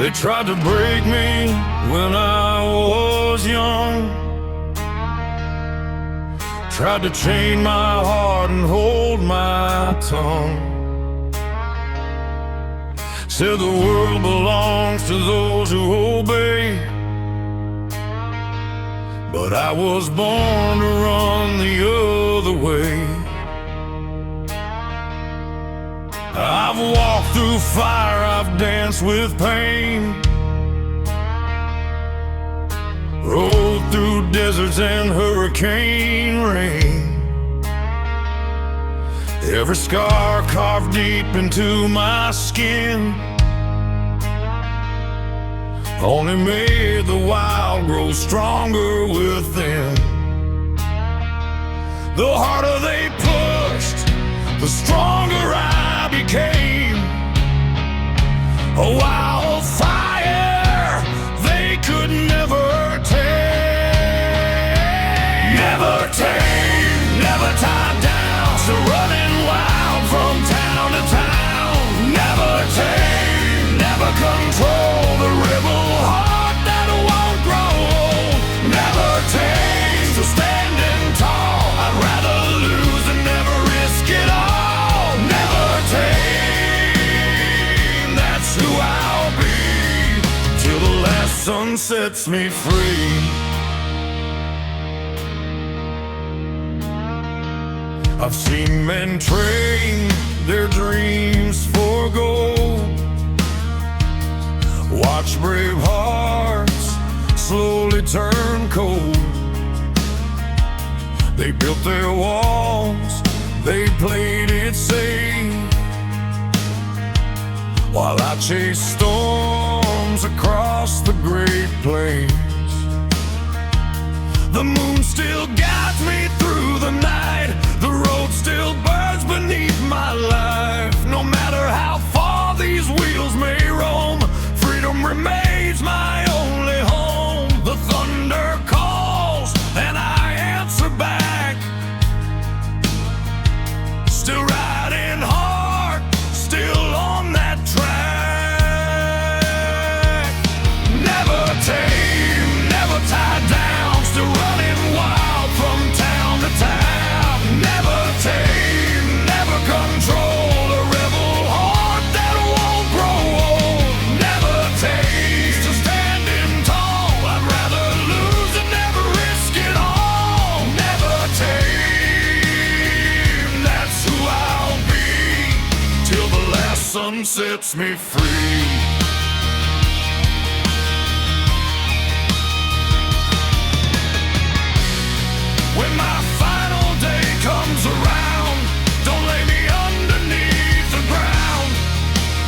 They tried to break me when I was young, tried to chain my heart and hold my tongue. Said the world belongs to those who obey, but I was born to run the other way. I've walked through fire, I've danced with pain, rode through deserts and hurricane rain. Every scar carved deep into my skin only made the wild grow stronger within. The harder they pushed, the stronger I became. A wildfire they could never tame. Never tame, never tied down, still running wild from town to town. Never tame, never control the rebel heart that won't grow old. Never tame, still standing tall, I'd rather lose than never risk it all. Never tame, that's who I'll be, till the last sun sets me free. I've seen men trade their dreams for gold, watch brave hearts slowly turn cold. They built their walls, they played it safe, while I chased storms across the Great Plains. The moon still guides me through the night, the road still burns beneath my life. No matter how far these wheels may roam, freedom remains my only home. The thunder calls and I answer back, still riding hard, still on that track. Never tame, never tied down, still running wild from town to town. Never tame, never control a rebel heart that won't grow old. Never tame, still standing tall, I'd rather lose than never risk it all. Never tame, that's who I'll be, till the last sun sets me free. When my final day comes around, don't lay me underneath the ground.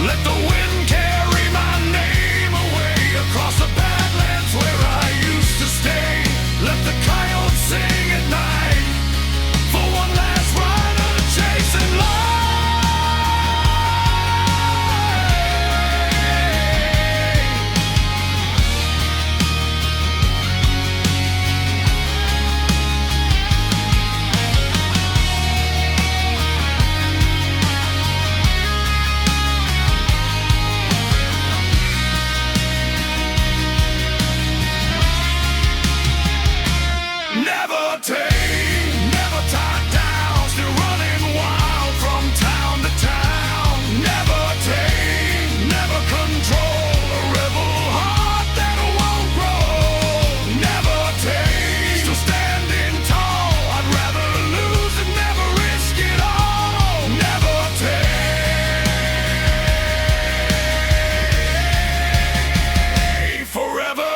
Let the wind carry my name away across the badlands where I used to stay. Let the coyotes sing at night for one last ride of chasing light. Never tame, never tied down, still running wild from town to town. Never tame, never control a rebel heart that won't grow. Never tame, still standing tall, I'd rather lose than never risk it all. Never tame, forever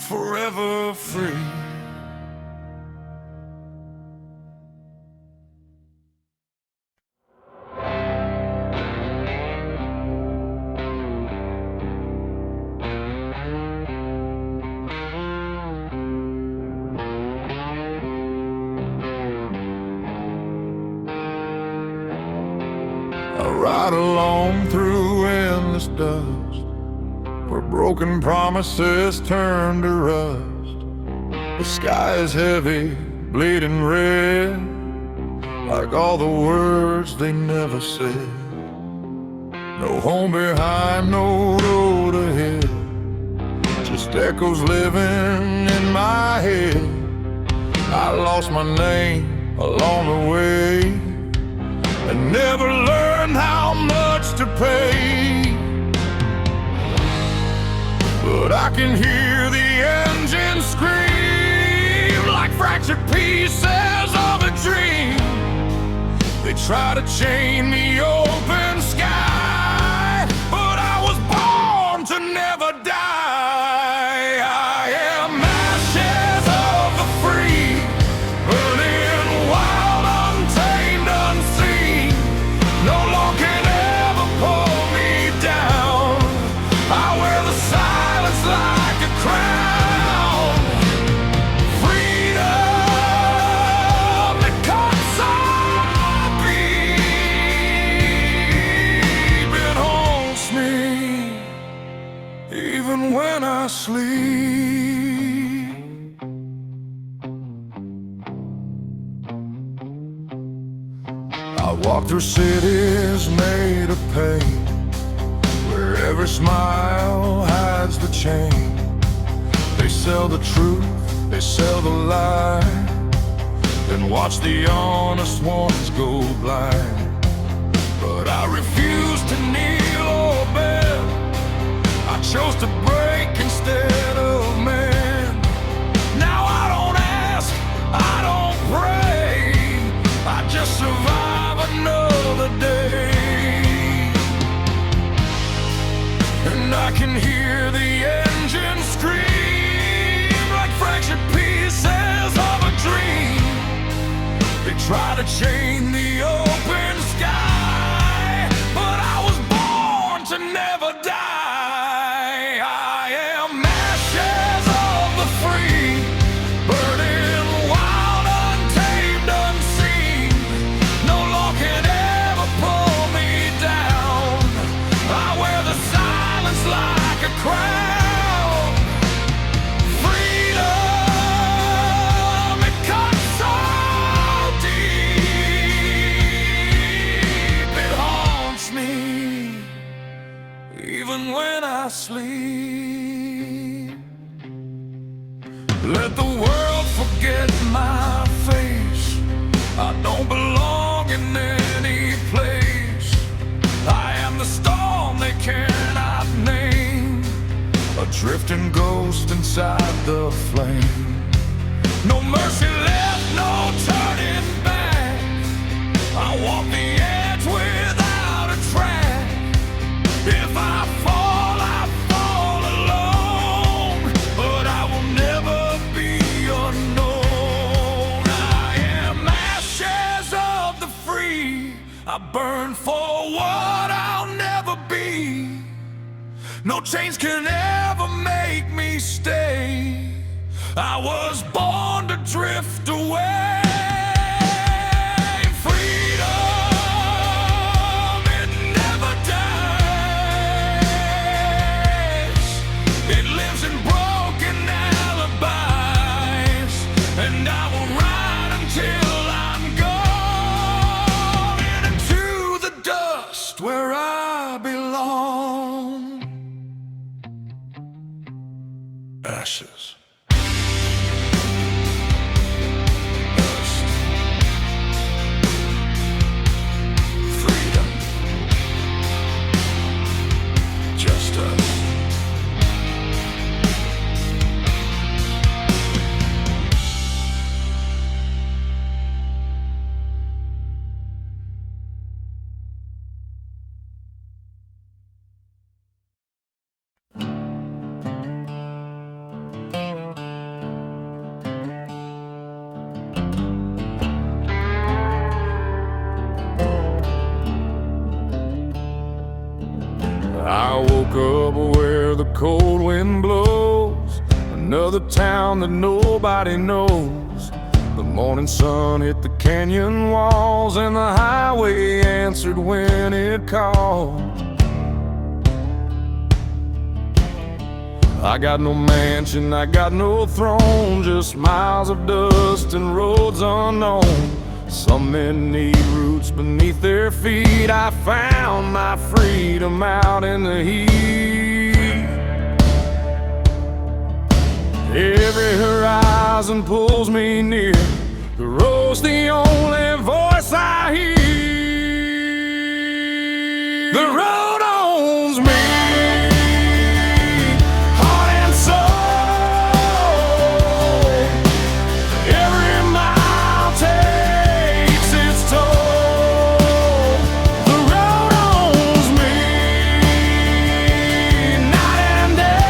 forever free. ride along through endless dust, where broken promises turn to rust. The sky is heavy, bleeding red, like all the words they never said. No home behind, no road ahead, just echoes living in my head. I lost my name along the way and never learned how much to pay. But I can hear the engine scream like fractured pieces of a dream. They try to chain the open sky, but I was born to never die. I am ashes of the free, burning wild, untamed, unseen. No law can ever pull me down. I wear the silence like a crown. Freedom that cuts so deep, it haunts me even when I sleep. I walk through cities made of pain, where every smile hides the chain. They sell the truth, they sell the lie, then watch the honest ones go blind. But I refuse to kneel or bend. I chose to break instead of mend. Now I don't ask, I don't pray, I just survive another day. And I can hear the engine scream like fractured pieces of a dream. They try to chain the open sky, but I was born to never die. I am ashes of the free, burning wild, untamed, unseen. No law can ever pull me down. I wear the silence like a crown. Freedom, it cuts so deep, it haunts me even when I sleep. Let the world forget my face, I don't belong in any place. I am the storm they cannot name, a drifting ghost inside the flame. No mercy left, no turning back. I walk the edge without a track. If I fall, I fall alone, but I will never be unknown. I am ashes of the free, I burn for what I'll never be. No chains can ever make me stay. I was born to drift away. Freedom, it never dies. It lives in broken alibis, and I will ride until I'm gone into the dust where I belong. Ashes. Dust. Freedom. Just us. I woke up where the cold wind blows, another town that nobody knows. The morning sun hit the canyon walls, and the highway answered when it called. I got no mansion, I got no throne, just miles of dust and roads unknown. Some men need roots beneath their feet. I found my freedom out in the heat. Every horizon pulls me near. The road's the only voice I hear. The road owns me, heart and soul. Every mile takes its toll. The road owns me, night and day,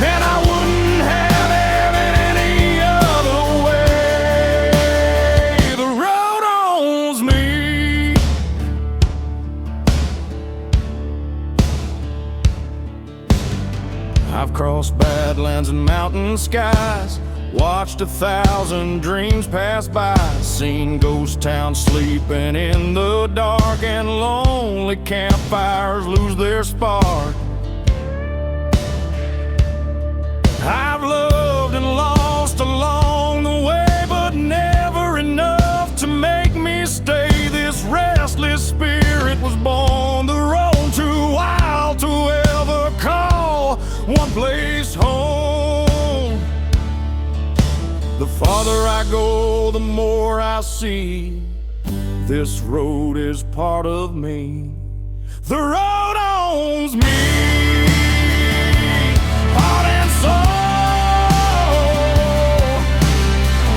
and I wouldn't have it any other way. The road owns me. I've crossed badlands and mountain skies, watched 1,000 dreams pass by, seen ghost towns sleeping in the dark, and lonely campfires lose their spark. I've loved and lost along the way, but never enough to make me stay. This restless spirit was born, the road too wild to ever call one place home. The farther I go, the more I see this road is part of me. The road owns me, heart and soul.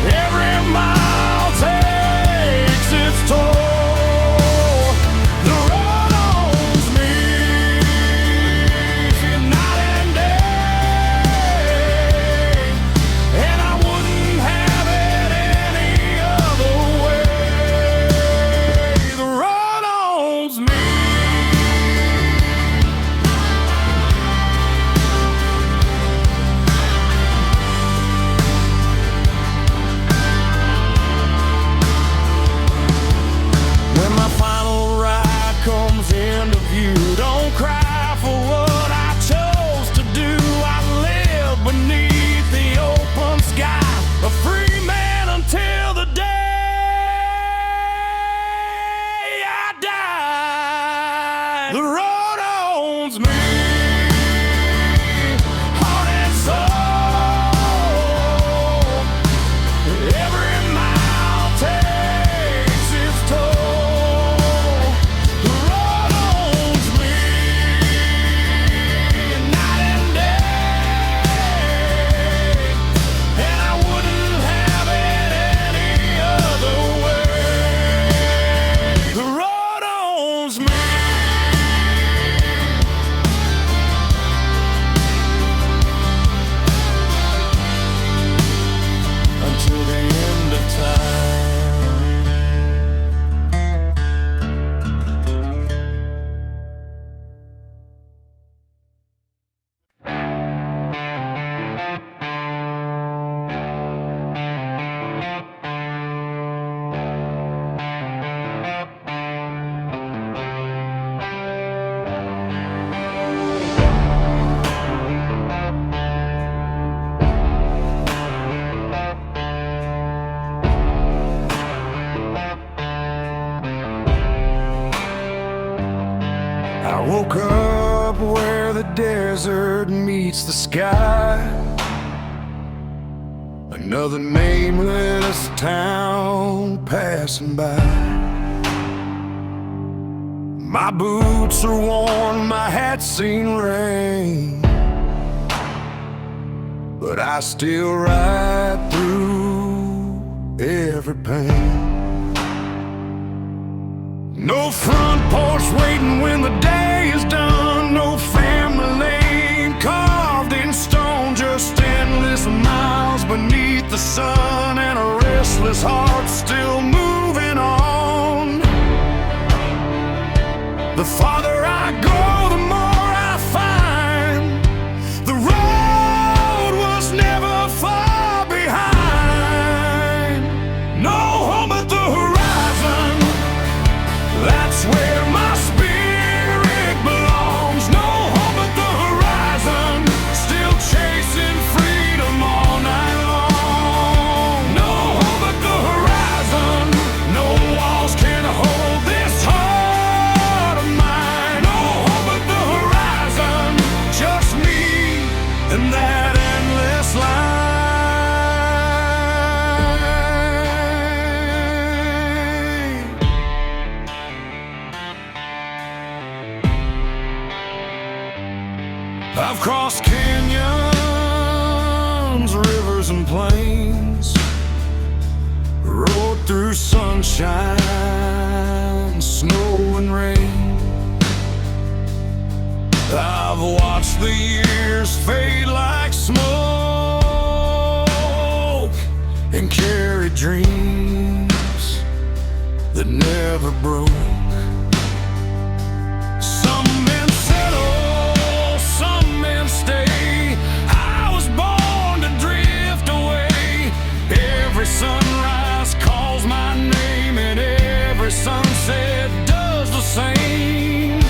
Every mile takes its toll. The road owns me, night and day, and I wouldn't have it any other way. The road owns me. When my final ride comes into view, don't cry for what I chose to do. I live beneath the open sky, a free man until the day I die. The road owns me, heart and soul. Every mile takes its toll. The road owns me, night and day, and I wouldn't have it any other way. The road owns me. Until the end of time. I woke up where the desert meets the sky. Another nameless town passing by. My boots are worn, my hat's seen rain, but I still ride through every pain. No front porch waiting when the day is done. No family lane carved in stone. Just endless miles beneath the sun, and a restless heart still moving on. The farther I go, the more I find the road was never far behind. I've crossed canyons, rivers and plains, rode through sunshine, snow and rain. I've watched the years fade like smoke and carried dreams that never broke. Some men settle, some men stay. I was born to drift away. Every sunrise calls my name, and every sunset does the same.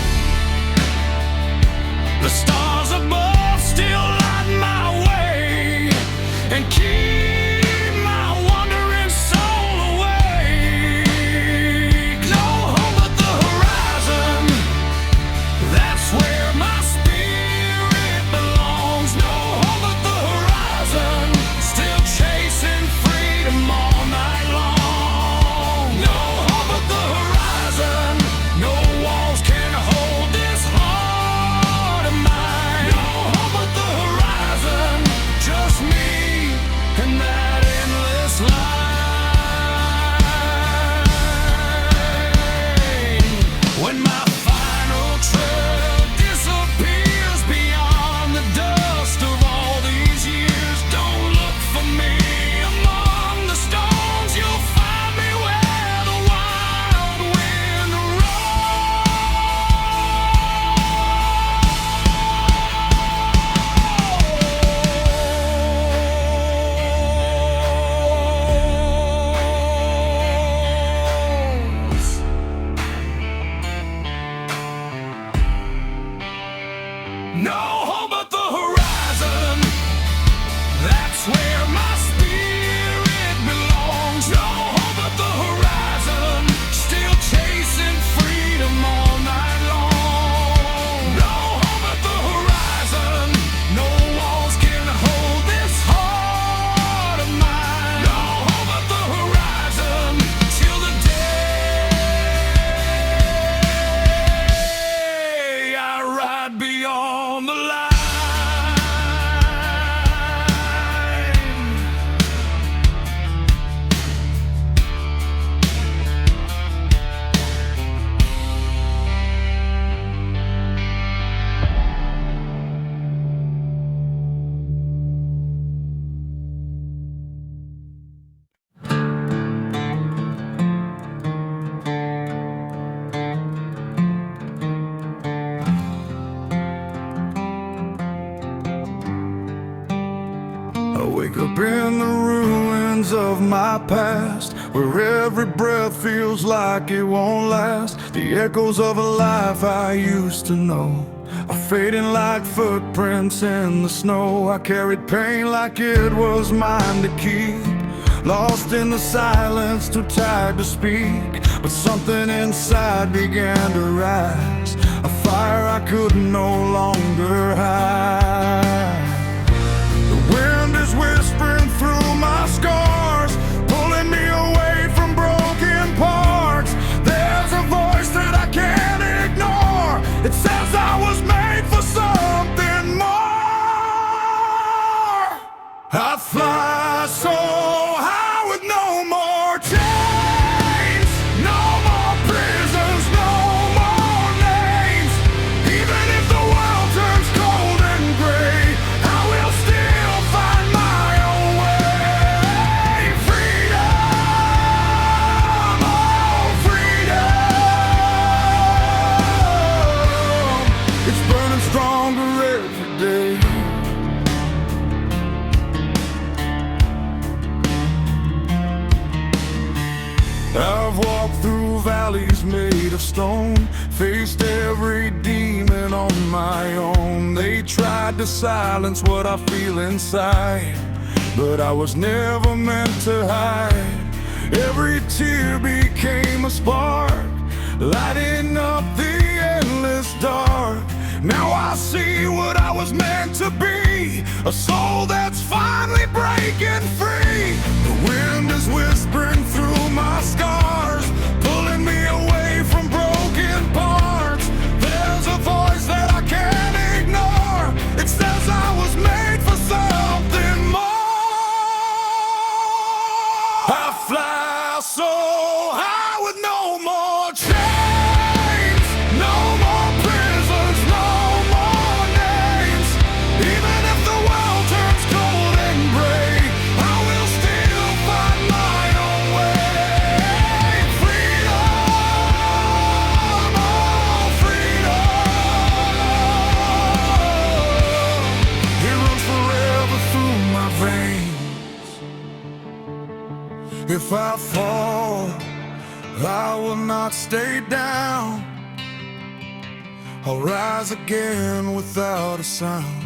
The stars above still light my way and keep my wandering soul awake. No home but the horizon, that's where my spirit belongs. No home but the horizon, still chasing freedom all night long. No home but the horizon, no walls can hold this heart of mine. No home but the horizon, just me and that endless line. When my final trail disappears beyond the dust of all these years, don't look for me among the stones. You'll find me where the wild wind rolls. No home but the horizon, that's where my spirit belongs. No home but the horizon, still chasing freedom all night long. No home but the horizon, no walls can hold this heart of mine. No home but the horizon, till the day I ride beyond the line. I wake up in the ruins of my past, where every breath feels like it won't last. The echoes of a life I used to know are fading like footprints in the snow. I carried pain like it was mine to keep, lost in the silence, too tired to speak. But something inside began to rise, a fire I could no longer hide. The wind is whispering through my scars, pulling me away from broken parts. There's a voice that I can't ignore, it says I was made for something more. I fly so high with no more chains, no more prisons, no more names. Even if the world turns cold and gray, I will still find my own way. Freedom, oh freedom, it's burning stronger every day. I've walked through valleys made of stone, faced every demon on my own. They tried to silence what I feel inside, but I was never meant to hide. Every tear became a spark, lighting up the endless dark. Now I see what I was meant to be, a soul that's finally breaking free. The wind is whispering through my scars, pulling me away from broken parts. There's a voice that I can't ignore, If I fall, I will not stay down. I'll rise again without a sound.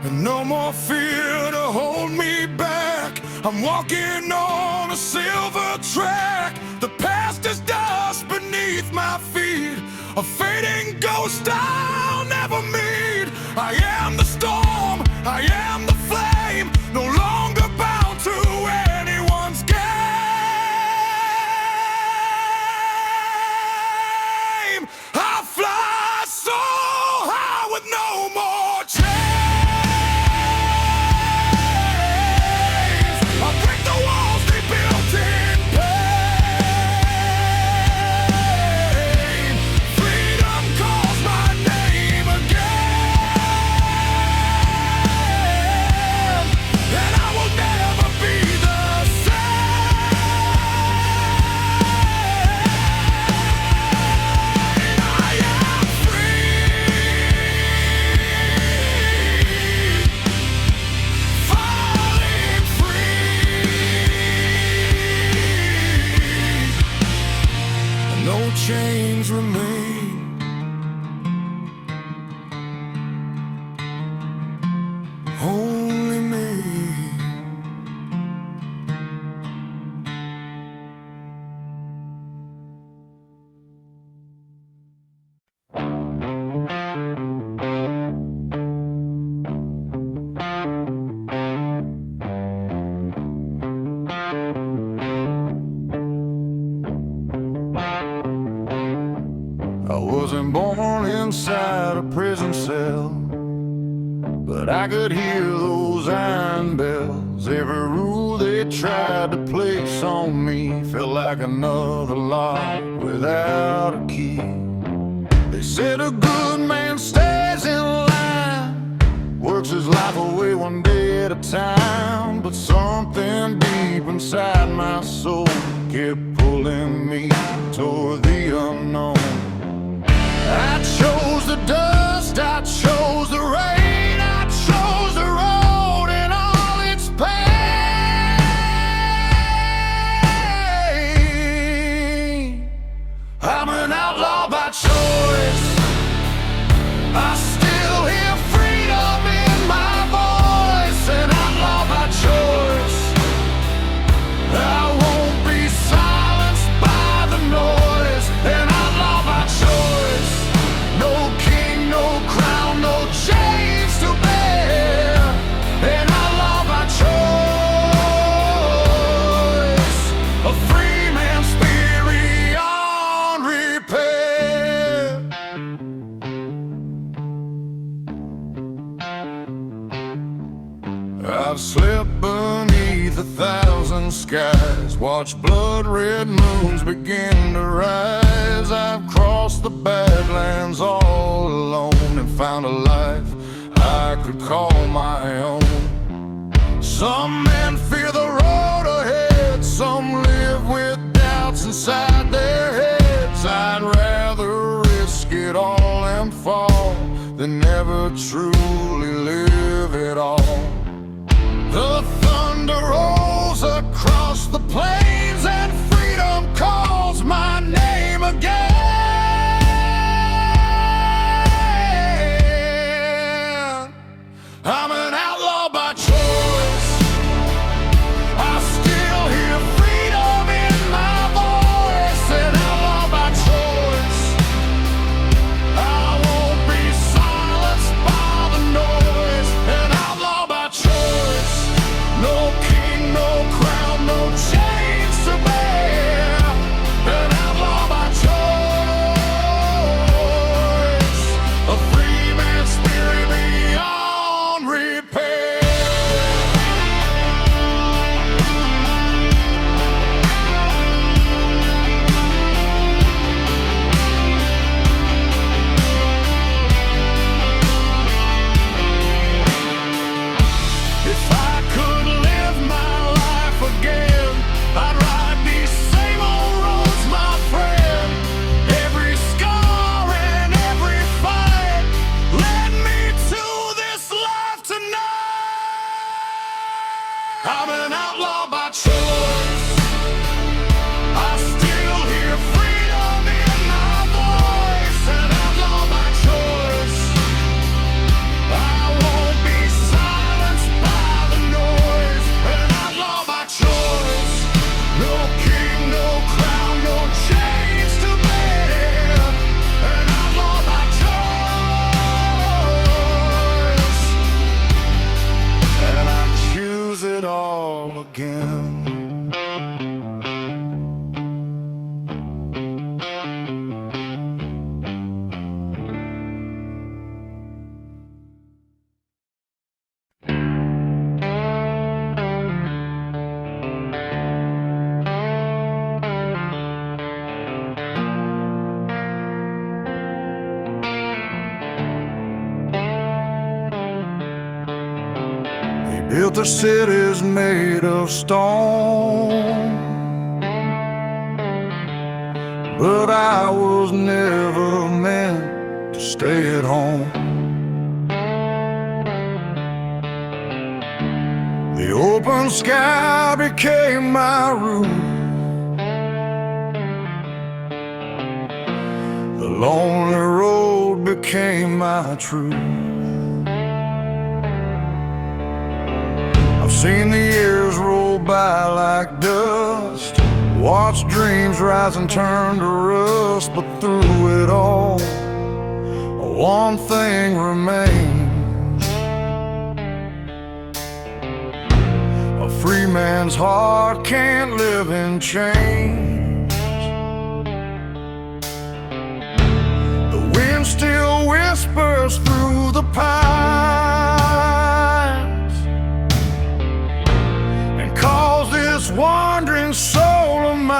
And no more fear to hold me back. I'm walking on a silver track. The past is dust beneath my feet, a fading ghost I'll never meet. I am the storm, I am the flame, no longer bound to anyone's game. I fly so high with no more chains. I break the walls they built in pain. Freedom calls my name again, and I will never be the same. I am free, falling free. No chains remain. Only me. I wasn't born inside a prison cell, but I could hear those iron bells. Every rule they tried to place on me felt like another lock without a key. They said a good man stays in line, works his life away one day at a time. But something deep inside my soul kept pulling me toward the unknown. I chose the dust, I chose the rain, I chose the road and all its pain. I'm an outlaw by choice. I still hear freedom in my voice. An outlaw by choice. I won't be silenced by the noise. An outlaw by choice. No king, no crown, no chains to bear. An outlaw by choice. A free man's spirit beyond repair. I've slept beneath 1,000 skies, watched blood red moons begin to rise. I've crossed the badlands all alone and found a life I could call my own. Some men fear the road ahead, some live with doubts inside their heads. I'd rather risk it all and fall than never truly live at all. The thunder rolls across the plains and freedom calls my name again. I'm an outlaw by choice. I still hear freedom in my voice. An outlaw by choice. I won't be silenced by if the city's made of stone. But I was never meant to stay at home. The open sky became my roof. The lonely road became my truth. I've seen the years roll by like dust, watched dreams rise and turn to rust. But through it all, one thing remains: a free man's heart can't live in chains. The wind still whispers through the pines and calls this wandering soul of mine.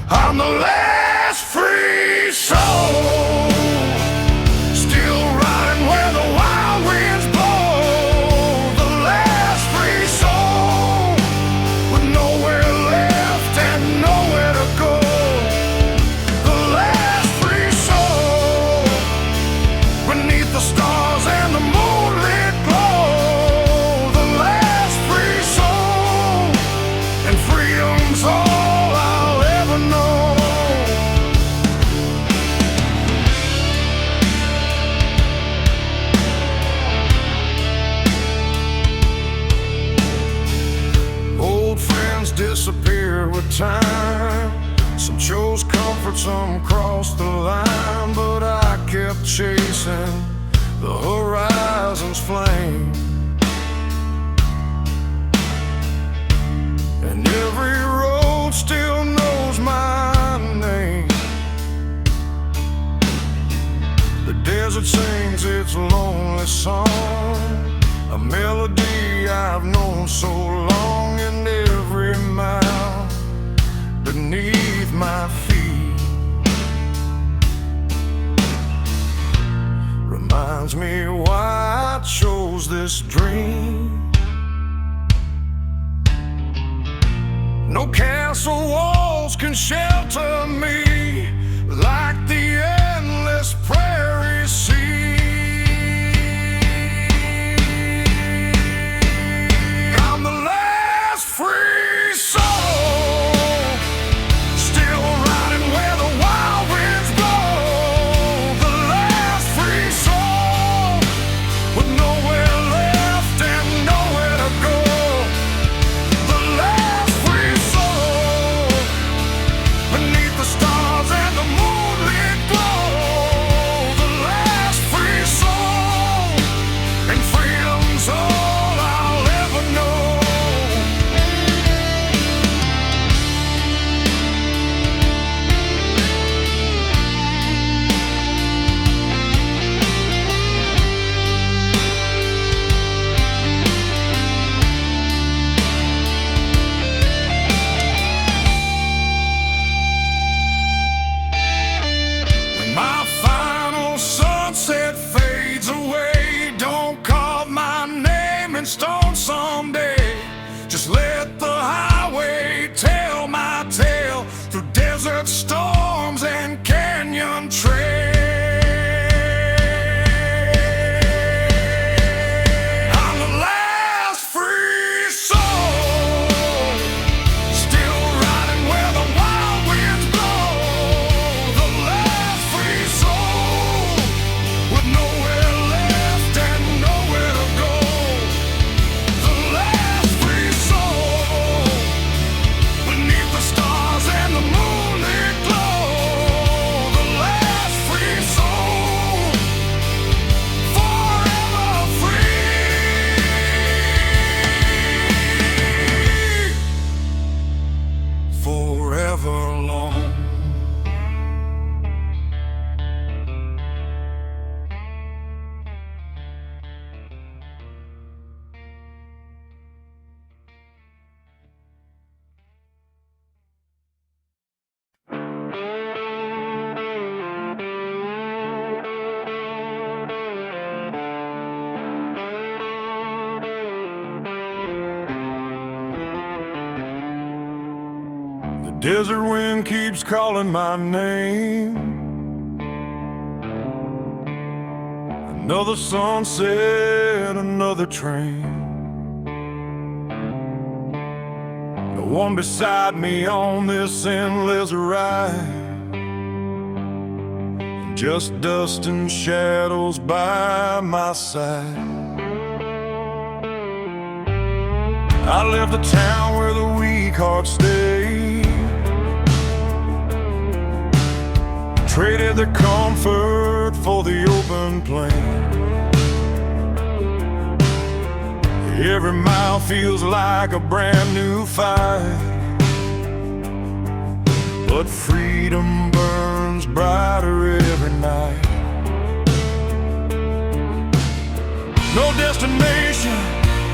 I'm the last free soul, still riding where the wild winds blow. The last free soul with nowhere left and nowhere to go. The last free soul beneath the stars and the moonlit glow. The last free soul, and freedom's all I'll ever know. Old friends disappear with time. Some chose comfort, some crossed the line. But I kept chasing the horizon's flame, and every road still knows my name. The desert sings its lonely song, a melody I've known so long. And every mile beneath my feet reminds me why I chose this dream. No castle walls can shelter me like the endless prairie sea. I'm the last free soul, still riding where the wild winds blow. The last free soul with nowhere left and nowhere to go. The last free soul beneath the stars and the moonlit glow. The last free soul, and freedom's all I'll ever know. When my final sunset fades away, don't carve my name in stone someday. Just let the highway tell my tale through desert storms and canyon trails. I'm the last free soul, still riding where the wild winds blow. The last free soul with nowhere left and nowhere to go. The last free soul beneath the stars and the moonlit glow. desert wind keeps calling my name. Another sunset, another train. No one beside me on this endless ride. Just dust and shadows by my side. I left the town where the weak hearts stay, traded their comfort for the open plain. Every mile feels like a brand new fight, but freedom burns brighter every night. No destination,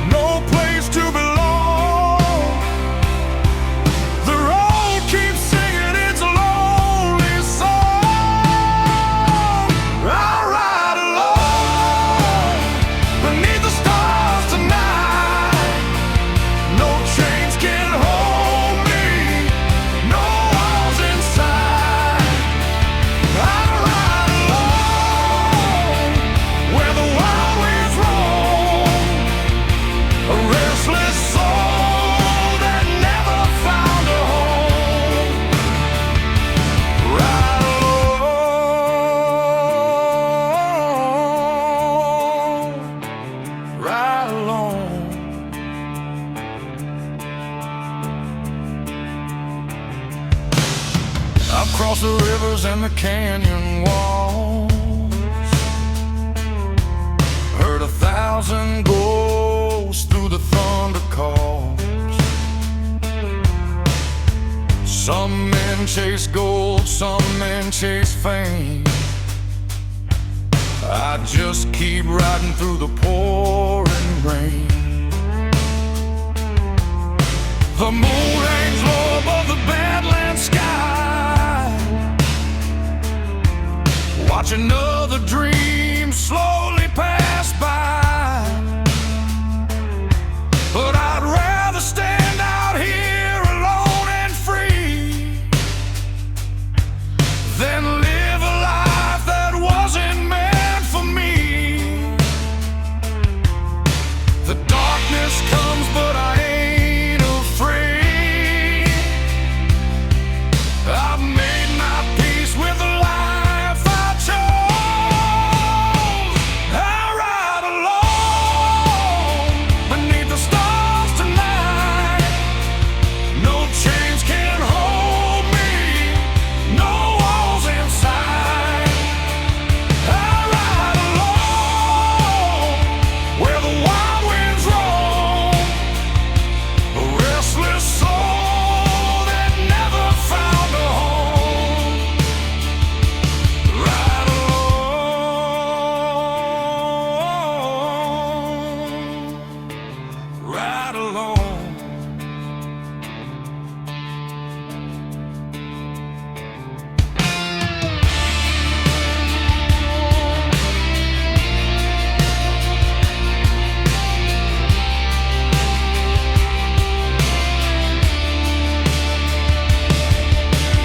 no place to belong. The road keeps singing its lonely song. I'll ride alone beneath the stars tonight. No chains can hold me, no walls inside. I'll ride alone where the wild winds roam. A restless soul that never found a home. Ride alone, ride alone. I've crossed the rivers and the canyon walls, heard 1,000 ghosts through the thunder calls. Some men chase gold, some men chase fame. I just keep riding through the pouring rain. The moon hangs low above the Badlands sky, watch another dream slowly pass by. But I'd rather stand out here alone and free than live a life that wasn't meant for me. The darkness comes, but I ain't afraid. I've made my peace with the life I chose. I ride alone beneath the stars tonight. No chains can hold me, no walls inside. I ride alone where the wild winds roam. A restless soul that never found a home. Ride alone, ride alone.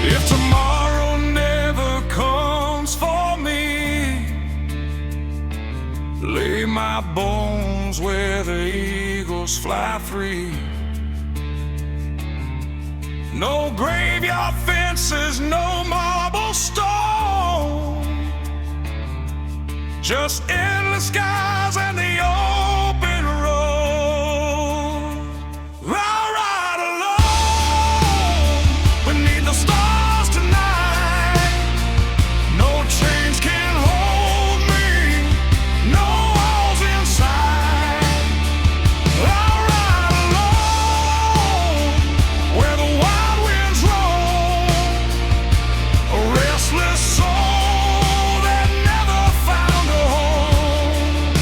If tomorrow never comes for me, lay my bones where the eagles fly free. No graveyard fences, no marble stone, just endless skies and the open road. I'll ride alone beneath the stars tonight. No chains can hold me, no walls inside. I'll ride alone where the wild winds roam. A restless soul that never found a home.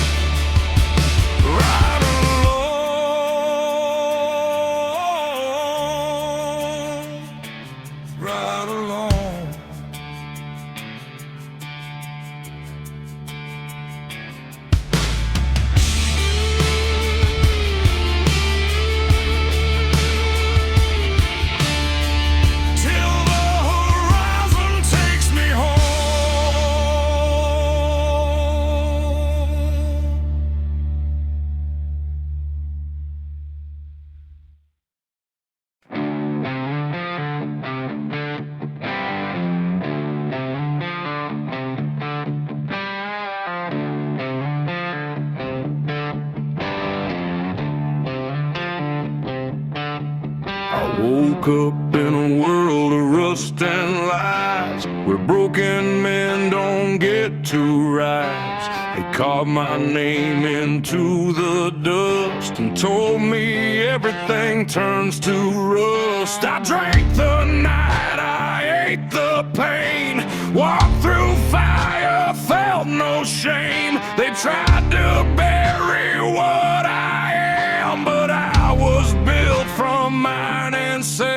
woke up in a world of rust and lies, where broken men don't get to rise. They carved my name into the dust and told me everything turns to rust. I drank the night, I ate the pain, walked through fire, felt no shame. They tried to bury what I am, but I was built from iron and sand.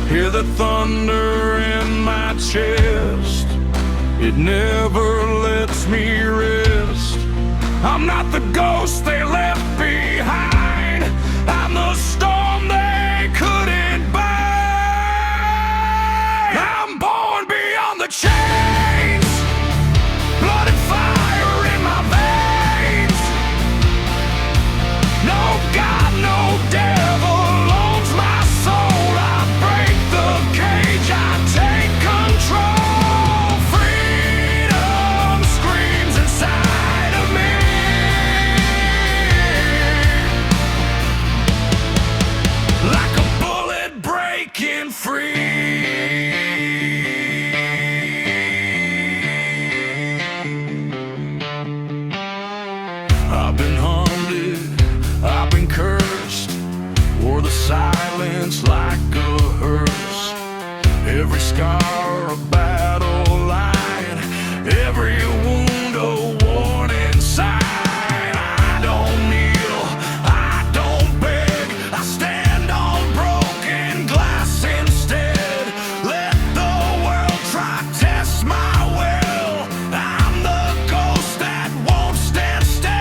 Hear the thunder in my chest, it never lets me rest. I'm not the ghost they left behind, I'm the storm they couldn't bind. I'm born beyond the chains, blood and fire in my veins. No God, no devil owns my soul. I break the cage, I take control. Freedom screams inside of me, like a bullet breaking free. I've been haunted, I've been cursed, wore the silence like a hearse. Every scar a battle line, every wound a warning sign. I don't kneel, I don't beg, I stand on broken glass instead. Let the world try test my will, I'm the ghost that won't stand still.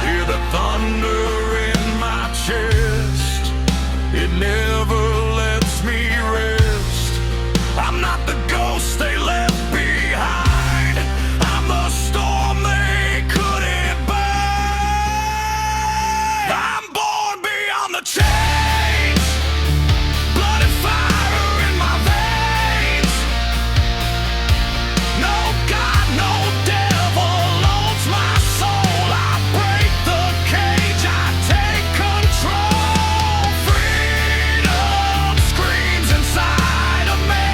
Hear the thunder in my chest, it never lets me rest. I'm not the ghost they left behind, I'm the storm they couldn't bind. I'm born beyond the chains, blood and fire in my veins. No God, no devil owns my soul. I break the cage, I take control. Freedom screams inside of me,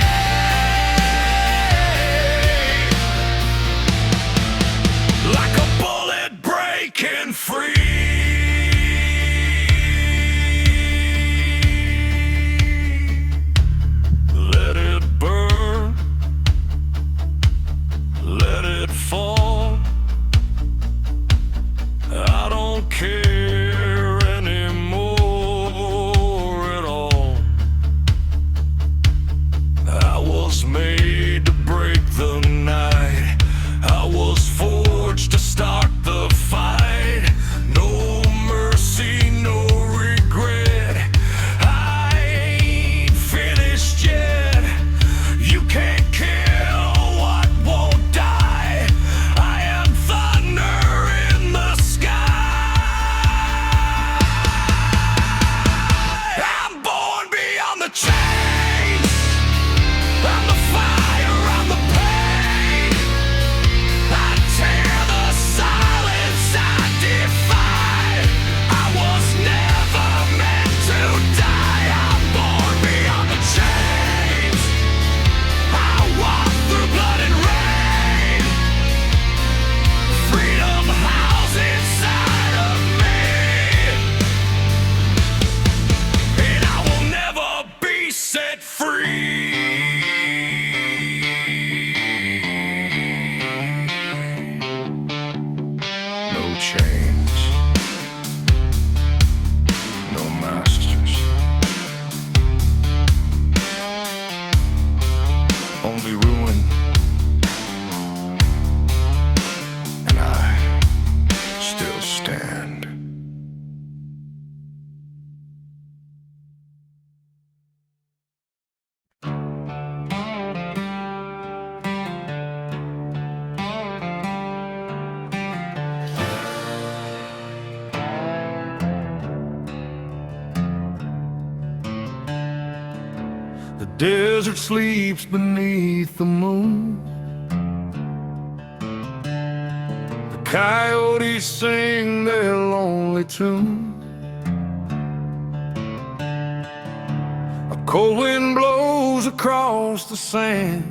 like a bullet breaking free. Let it burn, let it fall. I don't care anymore at all. I was made to break the night, I was forged to start the fight. No mercy, no regret, I ain't finished yet. You can't kill what won't die, I am thunder in the sky. I'm born beyond the chains, I'm the fire, I'm the pain. I tear the silence, I defy. I was never meant to die. I'm born beyond the chains, I walk through blood and rain. Freedom howls inside of me, and I will never be set free. No chains, no masters, only ruin, and I still stand. The desert sleeps beneath the moon, the coyotes sing their lonely tune. Cold wind blows across the sand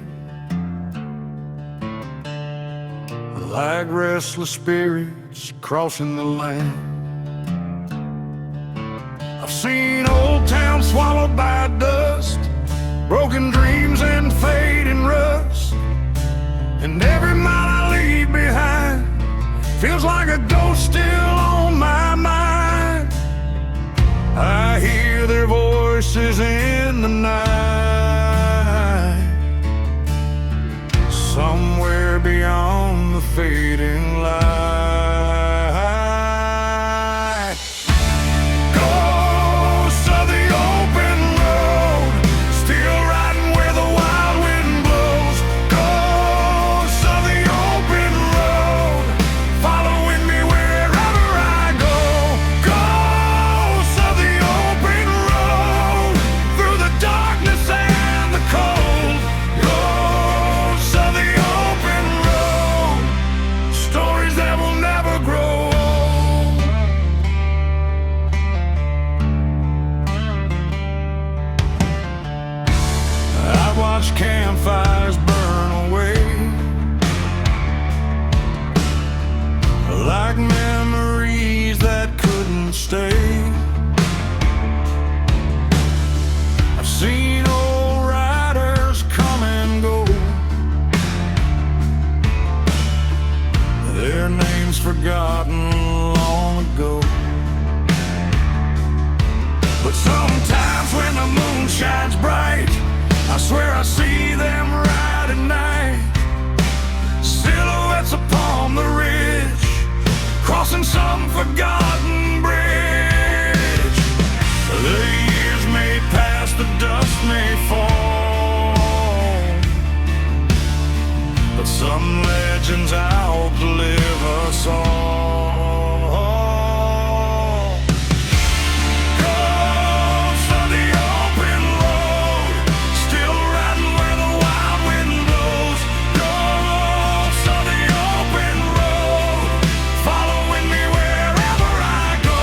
like restless spirits crossing the land. I've seen old towns swallowed by dust, broken dreams and fading rust, and every mile I leave behind feels like a ghost still on my mind. I hear their voices in the night, somewhere beyond the fading light. Ghosts of the open road, still riding where the wild wind blows. Ghosts of the open road, following me wherever I go. Ghosts of the open road, through the darkness and the cold. Ghosts of the open road, stories that will never grow old. I watch campfires burn away like memories that couldn't stay. I've seen old riders come and go, their names forgotten long ago. But sometimes when the moon shines bright, I swear I see them right at night. Silhouettes upon the ridge, crossing some forgotten bridge. The years may pass, the dust may fall, but some legends outlive us all. Ghosts of the open road, still riding where the wild wind blows. Ghosts of the open road, following me wherever I go.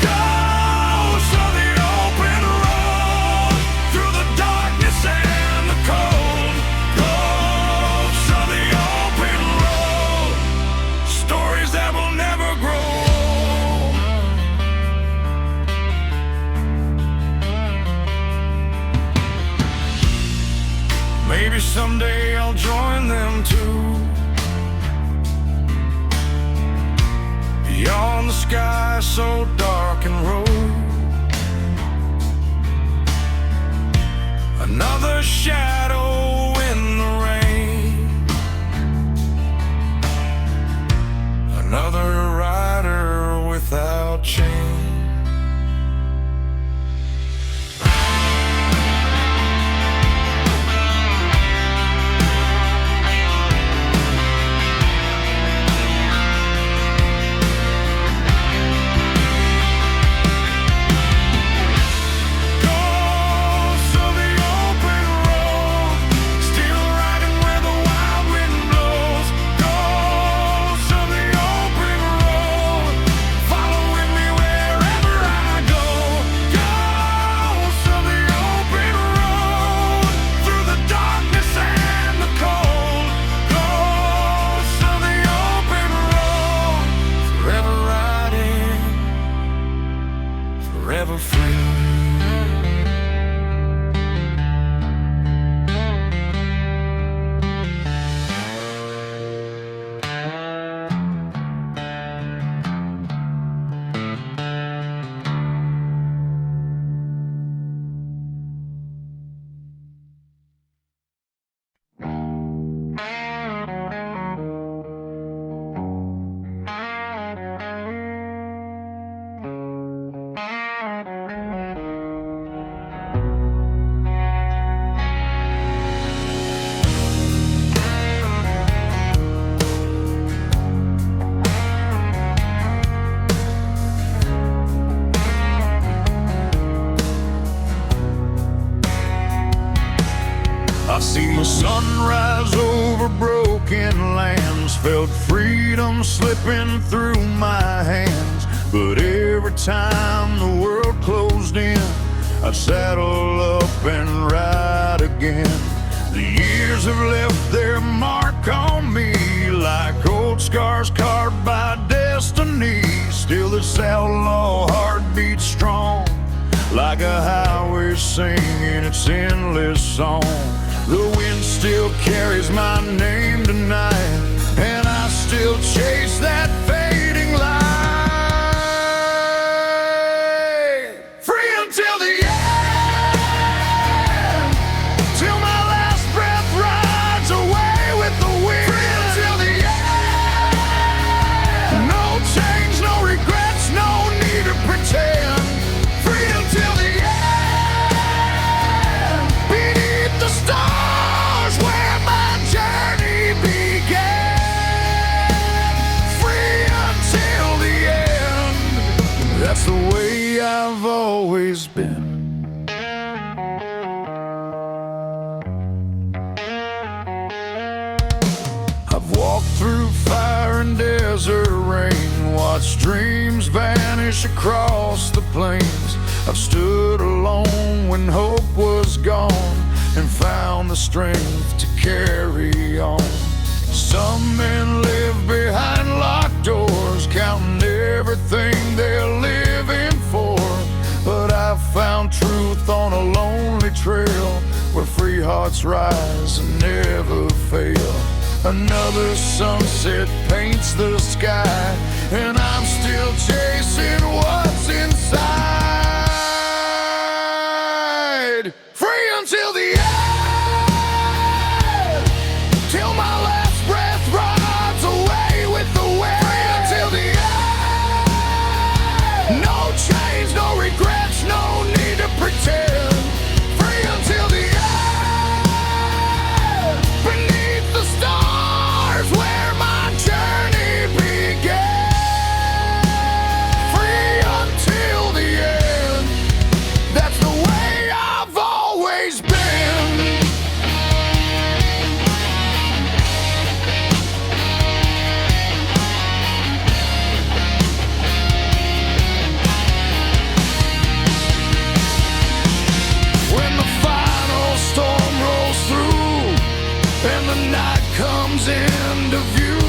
Ghosts of the open road, through the darkness and the cold. Ghosts of the open road, stories that will never grow old. Maybe someday I'll join them too, beyond the sky so dark and road. Another shadow in the rain, another rider without chain. Ghosts of the open road, still riding where the wild wind blows. Ghosts of the open road, following me wherever I go. Ghosts of the open road, through the darkness and the cold. Ghosts of the open road, forever riding, forever free. I've seen the sunrise over broken lands, felt freedom slipping through my hands. But every time the world closed in, I'd saddle up been right again. The years have left their mark on me, like old scars carved by destiny. Still this outlaw heart beats strong, like a highway singing its endless song. The wind still carries my name tonight, and I still chase that fading light. Free until the end, till my last breath rides away with the wind. Free until the end, no change, no regrets, no need to pretend. Free until the end, beneath the stars where my journey began. Free until the end, that's the way I've always been. I've walked through fire and desert rain, watched dreams vanish across the plains. I've stood alone when hope was gone, and found the strength to carry on. Some men live behind locked doors, counting everything they're living for. But I've found truth on a lonely trail, where free hearts rise and never fail. Another sunset paints the sky, and I'm still chasing what's inside. Free until the end, till my last breath rides away with the wind. Free until the end, no change, no regrets, no need to pretend. Free until the end, beneath the stars where my journey began. Free until the end, that's the way I've always been. When the final storm rolls through and the night comes into view,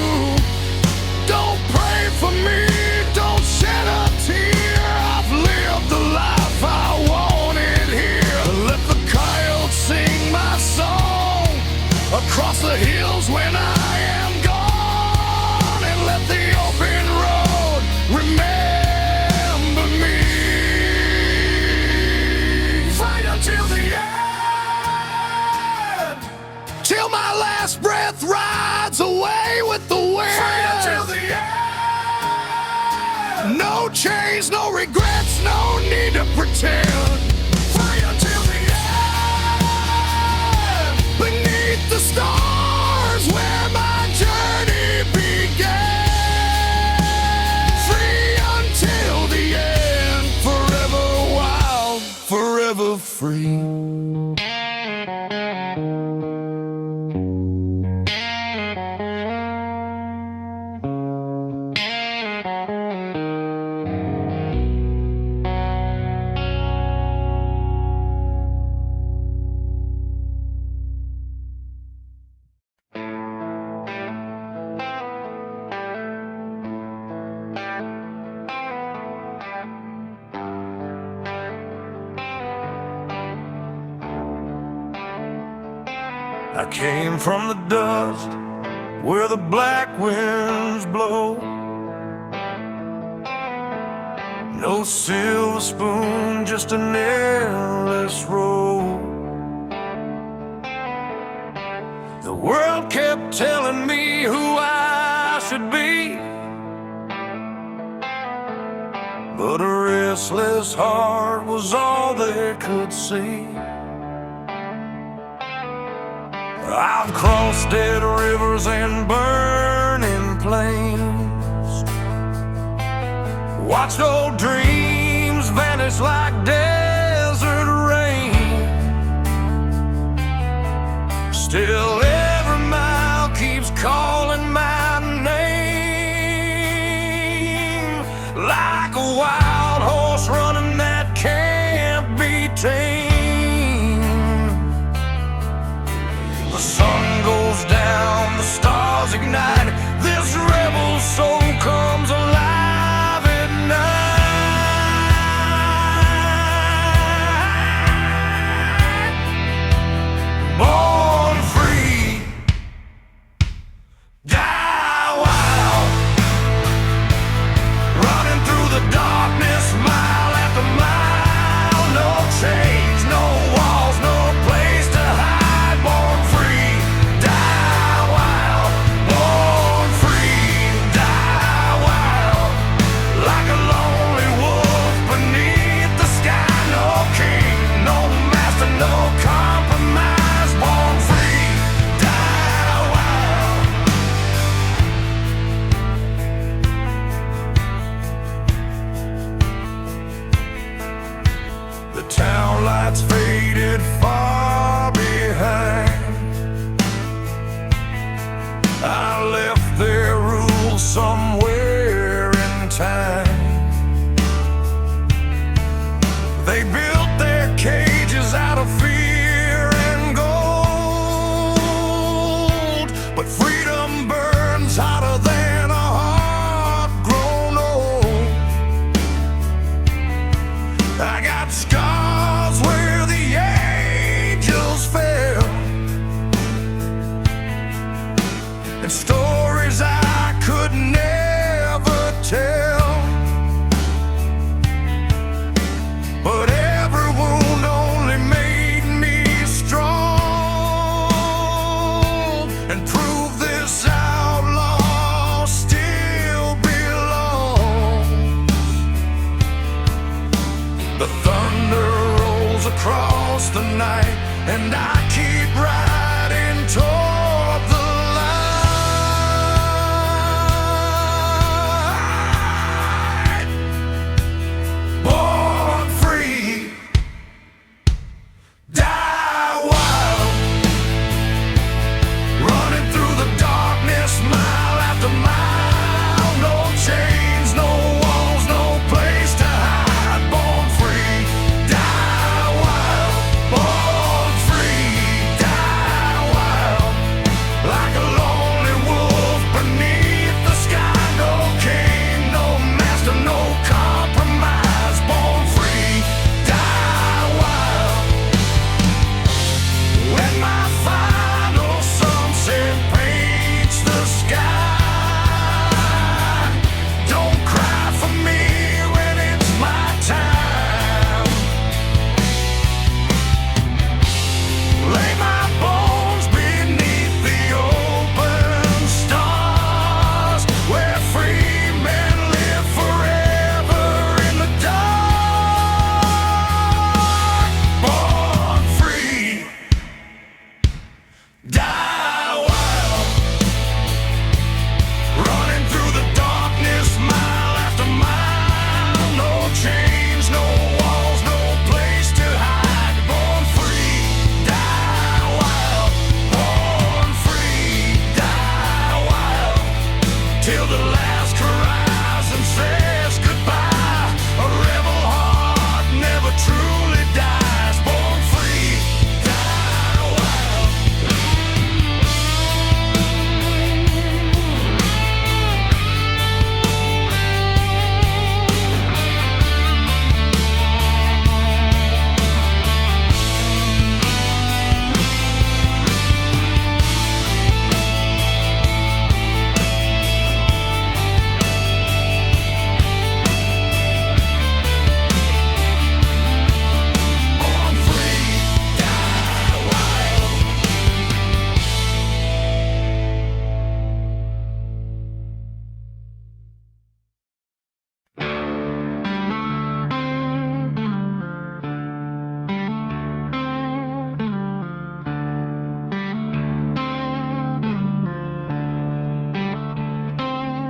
don't pray for me, don't shed a tear. I've lived the life I wanted here. Let the coyotes sing my song across the hills when I am gone, and let the open road remember me. Fight until the end, till my last breath rides away with the wind. Fight until the end, no change, no regrets, no need to pretend. Fight until the end, beneath the stars where my journey began. Free until the end, forever wild, forever free. I came from the dust where the black winds blow. No silver spoon, just an endless road. The world kept telling me who I should be, but a restless heart was all they could see. I've crossed dead rivers and burning plains, watched old dreams vanish like desert rain. Still every mile keeps calling my name, like a wild horse running that can't be tamed. night. This rebel soul comes alive at night. Born free, die wild, running through the darkness, mile after mile. No chains, no walls, no place to hide. Born free, die wild. Born free, die wild, like a lonely wolf beneath the sky. No king, no master, no compromise. Born free, die wild. The town lights faded far behind. I left their rules somewhere in time. They built their cages out of fear and gold, but freedom burns hotter than a heart grown old. I got scars where the angels fell, and stories I could never tell. But every wound only made me strong, and proved this outlaw still belongs. The thunder rolls across the night, and I keep riding toward the light. Born free, die wild, running through the darkness, mile after mile. No chains, no walls, no place to hide. Born free, die wild. Born free, die wild, like a lonely wolf beneath the sky. No king, no master, no compromise. Born free, die wild. When my final sunset paints the sky, don't cry for me when it's my time. Lay my bones beneath the open stars, where free men live forever in the dark. Born free, die wild, running through the darkness, mile after mile. No chains, no walls, no place to hide. Born free, die wild. Born free, die wild, till the last horizon says goodbye. A rebel heart never truly dies. Born free, die wild. Born free, die wild.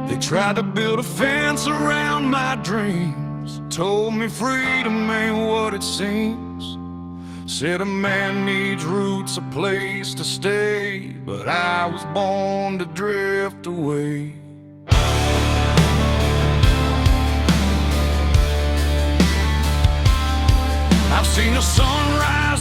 They tried to build a fence around my dreams, told me freedom ain't what it seems. Said a man needs roots, a place to stay, but I was born to drift away. I've seen the sunrise